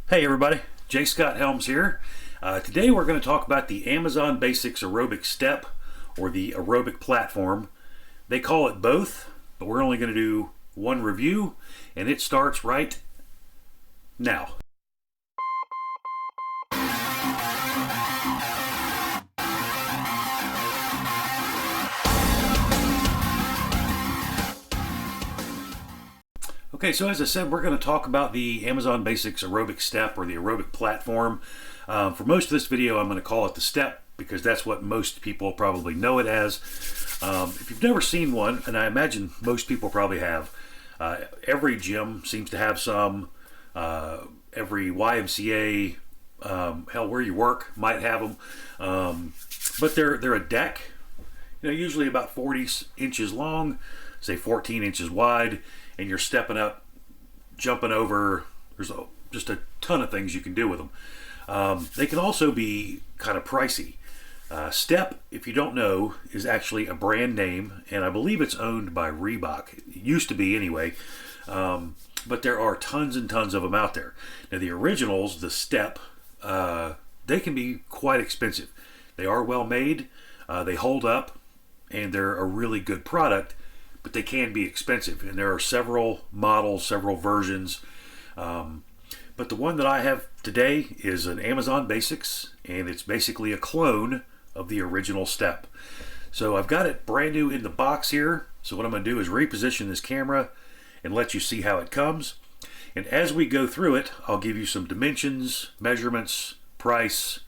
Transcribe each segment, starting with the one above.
Hey everybody, J. Scott Helms here. Today we're going to talk about the Amazon Basics Aerobic Step or the Aerobic platform. They call it both, but we're only going to do one review and it starts right now. Okay, so as I said, we're going to talk about the Amazon Basics Aerobic Step or the Aerobic platform. For most of this video, I'm going to call it the Step because that's what most people probably know it as. If you've never seen one, and I imagine most people probably have, every gym seems to have some. Every YMCA, hell, where you work might have them. But they're a deck, usually about 40 inches long, say 14 inches wide. And you're stepping up, jumping over. There's just a ton of things you can do with them. They can also be kind of pricey. Step, if you don't know, is actually a brand name, and I believe it's owned by Reebok. It used to be anyway, but there are tons and tons of them out there. Now the originals, the Step, they can be quite expensive. They are well made, they hold up, and they're a really good product. But they can be expensive, and there are several models, several versions. But the one that I have today is an Amazon Basics, and it's basically a clone of the original Step. So I've got it brand new in the box here. So what I'm going to do is reposition this camera and let you see how it comes. And as we go through it, I'll give you some dimensions, measurements, price,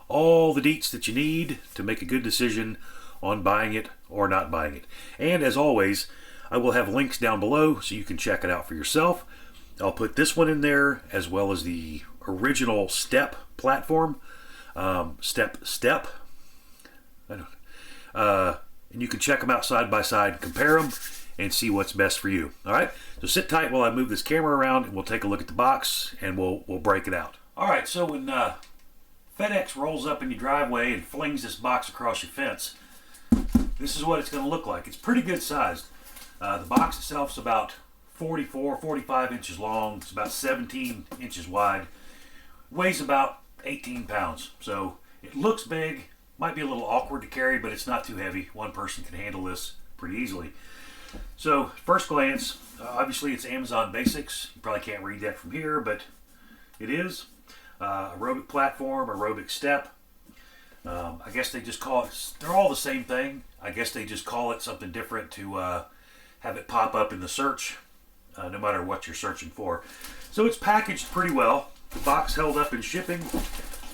all the deets that you need to make a good decision on buying it or not buying it. And as always, I will have links down below so you can check it out for yourself. I'll put this one in there as well as the original Step platform. Step. And you can check them out side by side, compare them, and see what's best for you. All right, so sit tight while I move this camera around, and we'll take a look at the box, and we'll break it out. All right, so when FedEx rolls up in your driveway and flings this box across your fence, this is what it's going to look like. It's pretty good sized. The box itself is about 45 inches long. It's about 17 inches wide. Weighs about 18 pounds. So it looks big. Might be a little awkward to carry, but it's not too heavy. One person can handle this pretty easily. So first glance, obviously it's Amazon Basics. You probably can't read that from here, but it is. Aerobic platform, aerobic step. I guess they just call it, they're all the same thing. I guess they just call it something different to have it pop up in the search, no matter what you're searching for. So it's packaged pretty well. The box held up in shipping.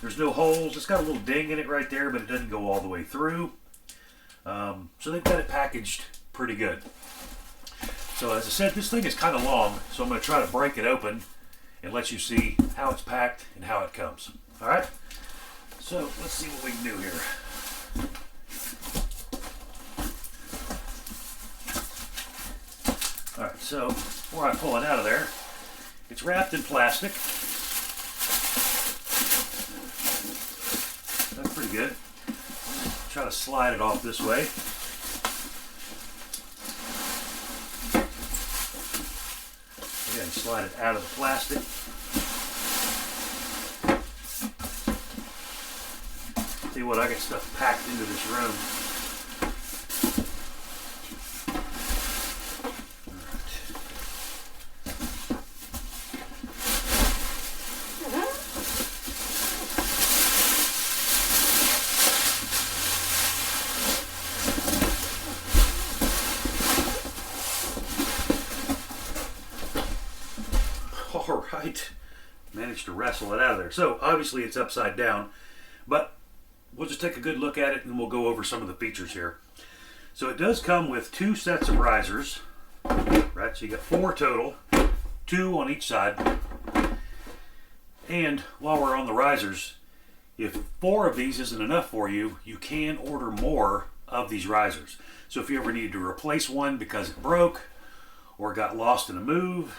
There's no holes. It's got a little ding in it right there, but it doesn't go all the way through. So they've got it packaged pretty good. So as I said, this thing is kind of long, so I'm going to try to break it open and let you see how it's packed and how it comes. All right? So let's see what we can do here. All right, so before I pull it out of there, it's wrapped in plastic. That's pretty good. I'm going to try to slide it off this way. Again, slide it out of the plastic. See what, I got stuff packed into this room. All right, managed to wrestle it out of there. So obviously it's upside down, but we'll just take a good look at it and we'll go over some of the features here. So it does come with two sets of risers, right? So you got 4 total, 2 on each side. And while we're on the risers, if 4 of these isn't enough for you, you can order more of these risers. So if you ever need to replace one because it broke or got lost in a move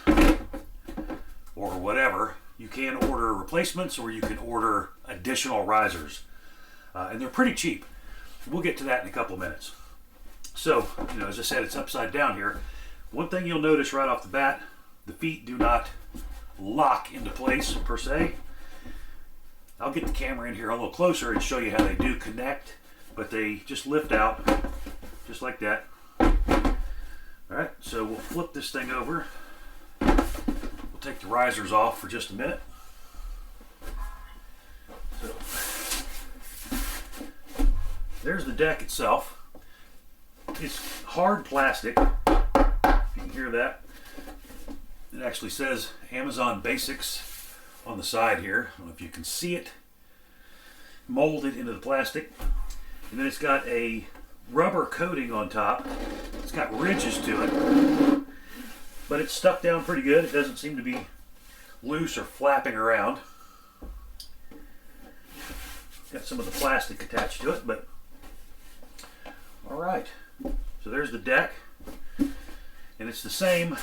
or whatever, you can order replacements or you can order additional risers. And they're pretty cheap. We'll get to that in a couple of minutes. So, as I said, it's upside down here. One thing you'll notice right off the bat, the feet do not lock into place per se. I'll get the camera in here a little closer and show you how they do connect, but they just lift out just like that. Alright, so we'll flip this thing over. We'll take the risers off for just a minute. So, there's the deck itself. It's hard plastic. If you can hear that. It actually says Amazon Basics on the side here. I don't know if you can see it. Molded into the plastic. And then it's got a rubber coating on top. It's got ridges to it. But it's stuck down pretty good. It doesn't seem to be loose or flapping around. Got some of the plastic attached to it, but alright. So there's the deck. And it's the same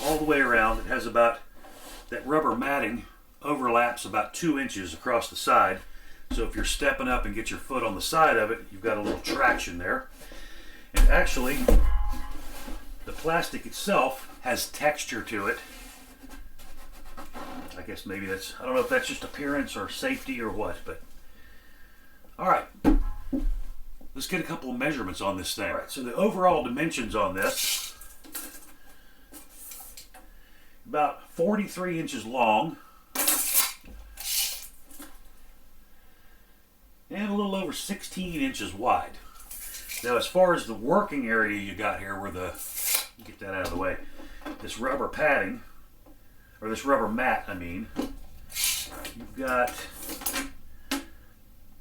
all the way around. It has about, that rubber matting overlaps about 2 inches across the side. So if you're stepping up and get your foot on the side of it, you've got a little traction there. And actually, the plastic itself has texture to it. I guess maybe that's, I don't know if that's just appearance or safety or what, but alright. Let's get a couple of measurements on this thing. Alright, so the overall dimensions on this, about 43 inches long and a little over 16 inches wide. Now as far as the working area you got here, where the, get that out of the way, this rubber padding, or this rubber mat I mean, you've got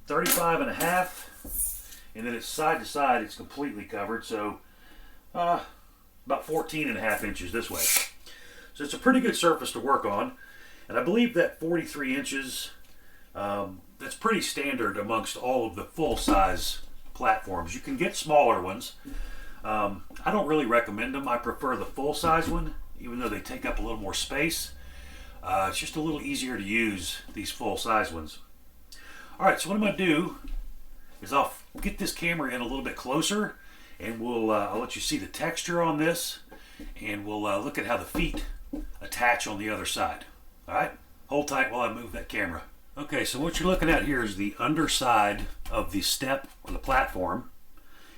35.5, and then it's side to side, it's completely covered, so about 14.5 inches this way. So it's a pretty good surface to work on, and I believe that 43 inches, that's pretty standard amongst all of the full-size platforms. You can get smaller ones. I don't really recommend them. I prefer the full-size one, even though they take up a little more space. It's just a little easier to use, these full-size ones. Alright, so what I'm going to do is I'll get this camera in a little bit closer, and I'll let you see the texture on this, and we'll look at how the feet attach on the other side. Alright, hold tight while I move that camera. Okay, so what you're looking at here is the underside of the step or the platform,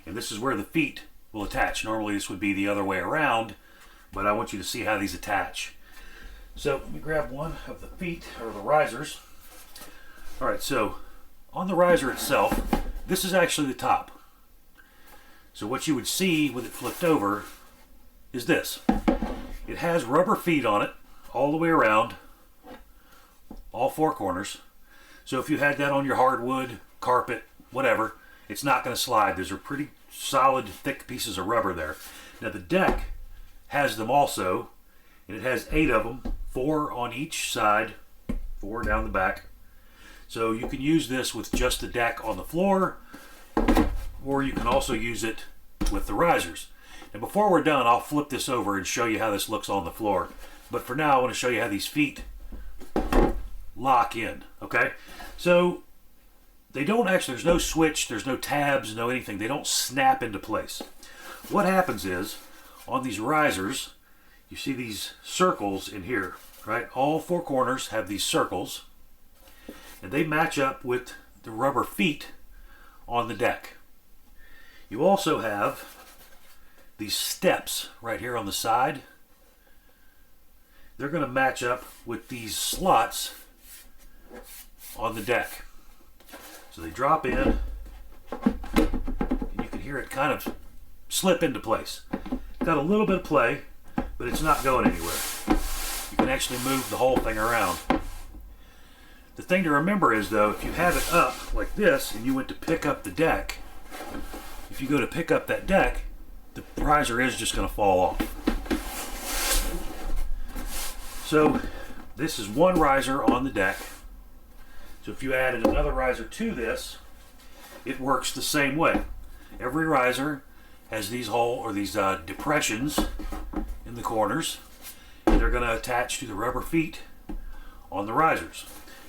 and this is where the feet will attach. Normally this would be the other way around, but I want you to see how these attach. So let me grab one of the feet, or the risers. Alright, so on the riser itself, this is actually the top. So what you would see with it flipped over is this. It has rubber feet on it all the way around, all 4 corners. So if you had that on your hardwood, carpet, whatever, it's not going to slide. Those are pretty solid, thick pieces of rubber there. Now the deck has them also, and it has 8 of them, 4 on each side, 4 down the back. So you can use this with just the deck on the floor, or you can also use it with the risers. And before we're done, I'll flip this over and show you how this looks on the floor. But for now, I want to show you how these feet lock in, okay? So they don't actually, there's no switch, there's no tabs, no anything. They don't snap into place. What happens is, on these risers, you see these circles in here, right? All 4 corners have these circles, and they match up with the rubber feet on the deck. You also have these steps right here on the side. They're going to match up with these slots on the deck. So they drop in, and you can hear it kind of slip into place. Got a little bit of play, but it's not going anywhere. You can actually move the whole thing around. The thing to remember is, though, if you have it up like this and you went to pick up the deck, if you go to pick up that deck, the riser is just going to fall off. So this is one riser on the deck. So if you added another riser to this, it works the same way. Every riser has these depressions in the corners, and they're going to attach to the rubber feet on the risers.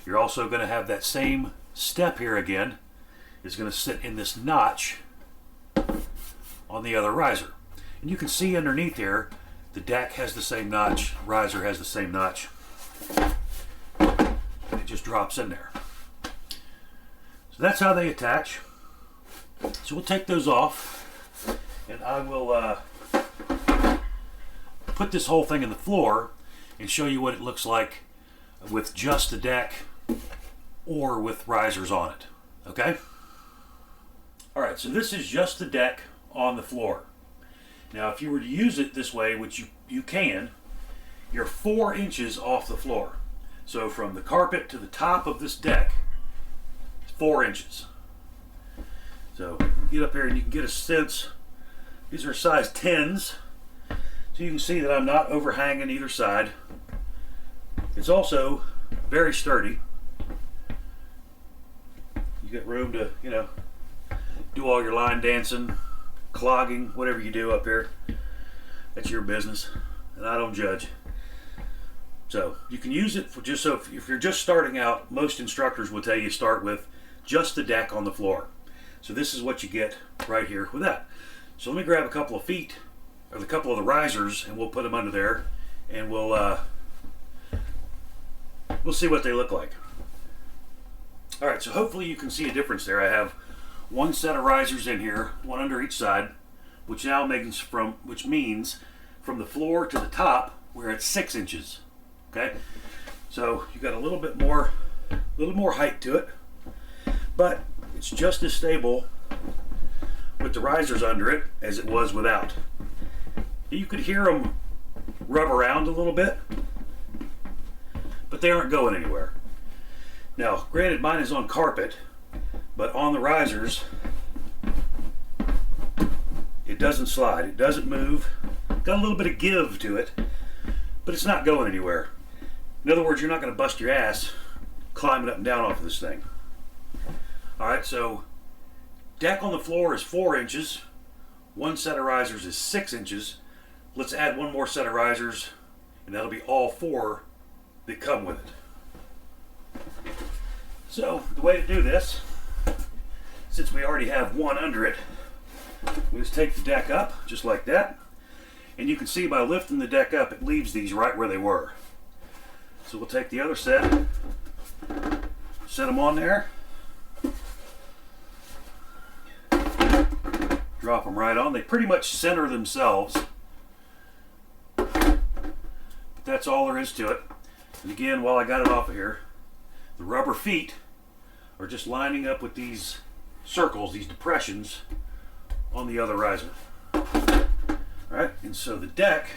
You're also going to have that same step here again, is going to sit in this notch on the other riser. And you can see underneath here The deck has the same notch, riser has the same notch. And it just drops in there. So that's how they attach. So we'll take those off, and I will put this whole thing in the floor and show you what it looks like with just the deck or with risers on it. Okay? Alright, so this is just the deck on the floor. Now if you were to use it this way, which you can, you're 4 inches off the floor. So from the carpet to the top of this deck, 4 inches. So get up here and you can get a sense. These are size 10s. So you can see that I'm not overhanging either side. It's also very sturdy. You get room to, you know, do all your line dancing, clogging, whatever you do up here. That's your business, and I don't judge. So you can use it for just so if you're just starting out, most instructors will tell you start with just the deck on the floor. So this is what you get right here with that. So let me grab a couple of feet, or a couple of the risers, and we'll put them under there, and we'll see what they look like. All right, so hopefully you can see a difference there. I have one set of risers in here, one under each side, which means from the floor to the top, we're at 6 inches. Okay, so you got a little bit more, height to it, but it's just as stable with the risers under it as it was without. You could hear them rub around a little bit, but they aren't going anywhere. Now, granted, mine is on carpet, but on the risers, it doesn't slide, it doesn't move. Got a little bit of give to it, but it's not going anywhere. In other words, you're not going to bust your ass climbing up and down off of this thing. All right, so deck on the floor is 4 inches. One set of risers is 6 inches. Let's add one more set of risers, and that'll be all 4 that come with it. So the way to do this, since we already have one under it, we just take the deck up just like that, and you can see by lifting the deck up, it leaves these right where they were. So we'll take the other set them on there, drop them right on. They pretty much center themselves, but that's all there is to it. And again, while I got it off of here, the rubber feet are just lining up with these circles, these depressions on the other riser. Alright, and so the deck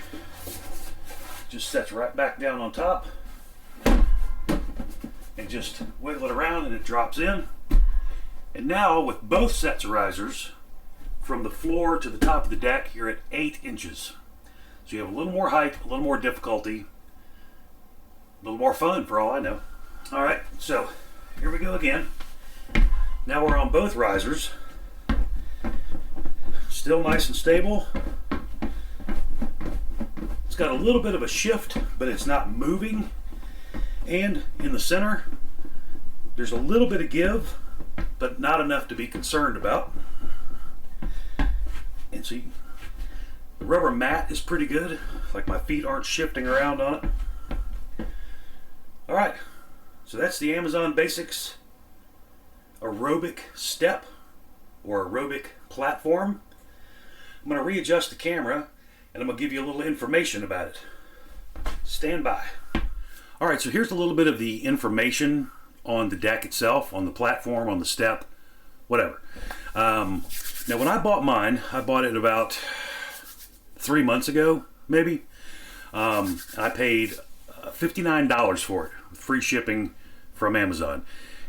just sets right back down on top, and just wiggle it around and it drops in. And now with both sets of risers, from the floor to the top of the deck, you're at 8 inches. So you have a little more height, a little more difficulty, a little more fun for all I know. Alright, so here we go again. Now we're on both risers. Still nice and stable. It's got a little bit of a shift, but it's not moving. And in the center, there's a little bit of give, but not enough to be concerned about. And so the rubber mat is pretty good, like my feet aren't shifting around on it. All right, so that's the Amazon Basics Aerobic step or aerobic platform. I'm going to readjust the camera and I'm going to give you a little information about it. Stand by. All right, so here's a little bit of the information on the deck itself, on the platform, on the step, whatever. Now, when I bought mine, I bought it about 3 months ago, maybe. I paid $59 for it, with free shipping from Amazon.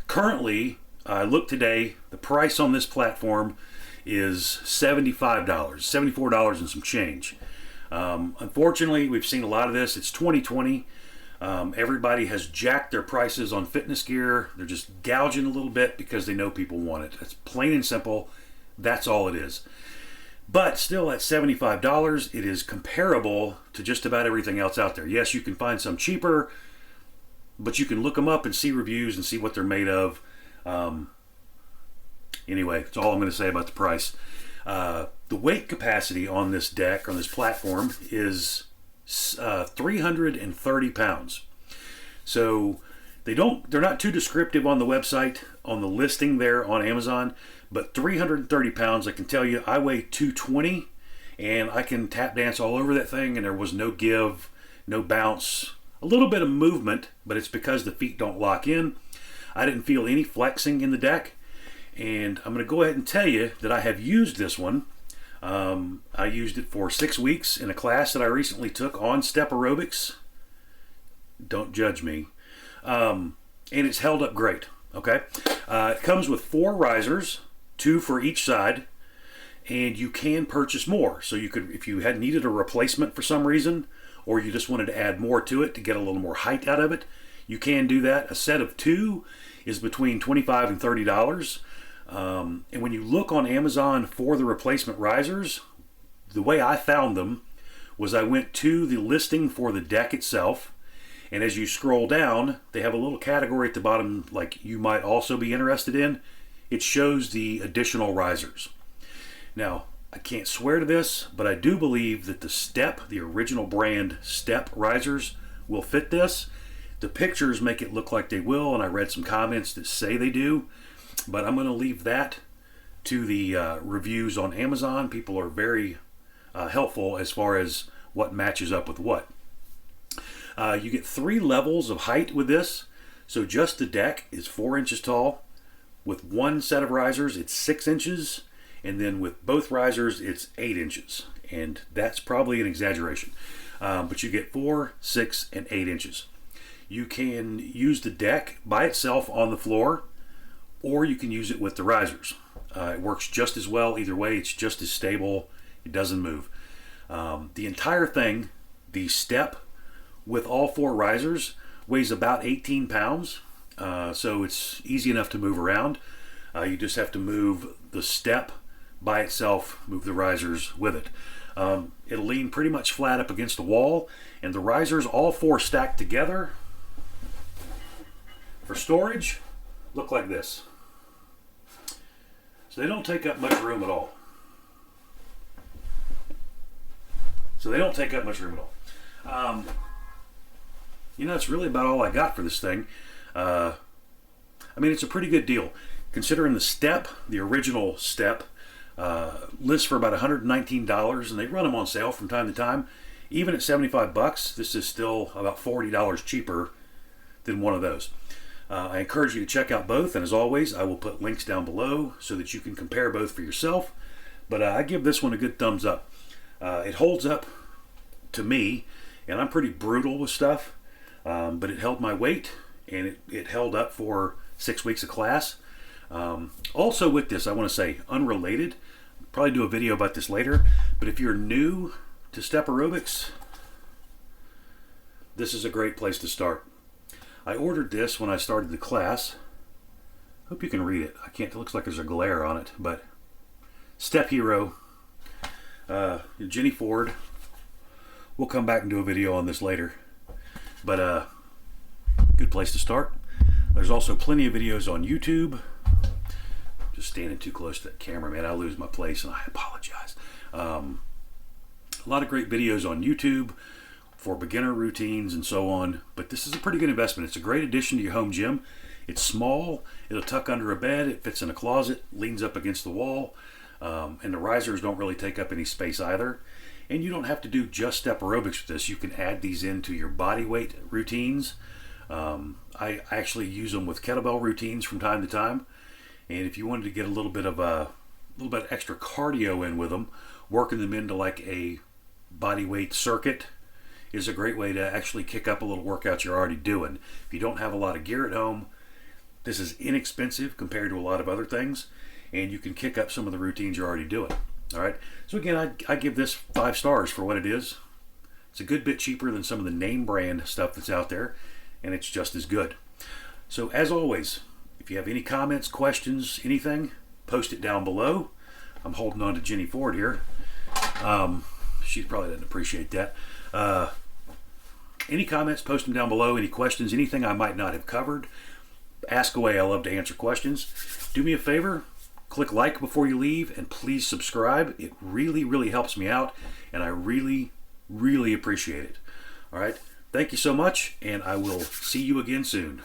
Currently, I looked today, the price on this platform is $75, $74 and some change. Unfortunately, we've seen a lot of this. It's 2020. Everybody has jacked their prices on fitness gear. They're just gouging a little bit because they know people want it. That's plain and simple. That's all it is. But still, at $75, it is comparable to just about everything else out there. Yes, you can find some cheaper, but you can look them up and see reviews and see what they're made of. Anyway, that's all I'm going to say about the price. The weight capacity on this deck, on this platform, is 330 pounds. So they're not too descriptive on the website, on the listing there on Amazon, but 330 pounds. I can tell you, I weigh 220, and I can tap dance all over that thing, and there was no give, no bounce, a little bit of movement, but it's because the feet don't lock in. I didn't feel any flexing in the deck, and I'm going to go ahead and tell you that I have used this one. I used it for 6 weeks in a class that I recently took on step aerobics. Don't judge me. And it's held up great. Okay. It comes with 4 risers, 2 for each side, and you can purchase more. So you could, if you had needed a replacement for some reason, or you just wanted to add more to it to get a little more height out of it, you can do that. A set of 2 is between $25 and $30. And when you look on Amazon for the replacement risers, the way I found them was I went to the listing for the deck itself, and as you scroll down, they have a little category at the bottom like you might also be interested in. It shows the additional risers. Now, I can't swear to this, but I do believe that the Step, the original brand Step risers, will fit this. The pictures make it look like they will, and I read some comments that say they do. But I'm going to leave that to the reviews on Amazon. People are very helpful as far as what matches up with what. You get 3 levels of height with this. So just the deck is 4 inches tall. With one set of risers, it's 6 inches. And then with both risers, it's 8 inches. And that's probably an exaggeration. But you get 4, 6, and 8 inches. You can use the deck by itself on the floor, or you can use it with the risers. It works just as well either way. It's just as stable. It doesn't move. The entire thing, the Step with all 4 risers, weighs about 18 pounds. So it's easy enough to move around. You just have to move the Step by itself, move the risers with it. It'll lean pretty much flat up against the wall, and the risers, all 4 stacked together for storage, look like this. So they don't take up much room at all. You know, it's really about all I got for this thing. I mean, it's a pretty good deal. Considering the Step, the original Step, lists for about $119, and they run them on sale from time to time. Even at $75, this is still about $40 cheaper than one of those. I encourage you to check out both, and as always, I will put links down below so that you can compare both for yourself. But I give this one a good thumbs up. It holds up to me, and I'm pretty brutal with stuff, but it held my weight, and it held up for 6 weeks of class. Also with this, I want to say, unrelated, I'll probably do a video about this later, but if you're new to step aerobics, this is a great place to start. I ordered this when I started the class. Hope you can read it. I can't, it looks like there's a glare on it, but Step Hero, Jenny Ford. We'll come back and do a video on this later, but good place to start. There's also plenty of videos on YouTube. Just standing too close to that camera, man, I lose my place, and I apologize. A lot of great videos on YouTube for beginner routines and so on, but this is a pretty good investment. It's a great addition to your home gym. It's small, it'll tuck under a bed, it fits in a closet, leans up against the wall, and the risers don't really take up any space either. And you don't have to do just step aerobics with this. You can add these into your body weight routines. I actually use them with kettlebell routines from time to time, and if you wanted to get a little bit extra cardio in with them, working them into like a body weight circuit is a great way to actually kick up a little workout you're already doing. If you don't have a lot of gear at home, this is inexpensive compared to a lot of other things, and you can kick up some of the routines you're already doing. All right, so again, I give this 5 stars for what it is. It's a good bit cheaper than some of the name brand stuff that's out there, and it's just as good. So as always, if you have any comments, questions, anything, post it down below. I'm holding on to Jenny Ford here. She probably doesn't appreciate that. Any comments, post them down below. Any questions, anything I might not have covered, ask away. I love to answer questions. Do me a favor, click like before you leave, and please subscribe. It really, really helps me out, and I really, Really appreciate it. All right. Thank you so much, and I will see you again soon.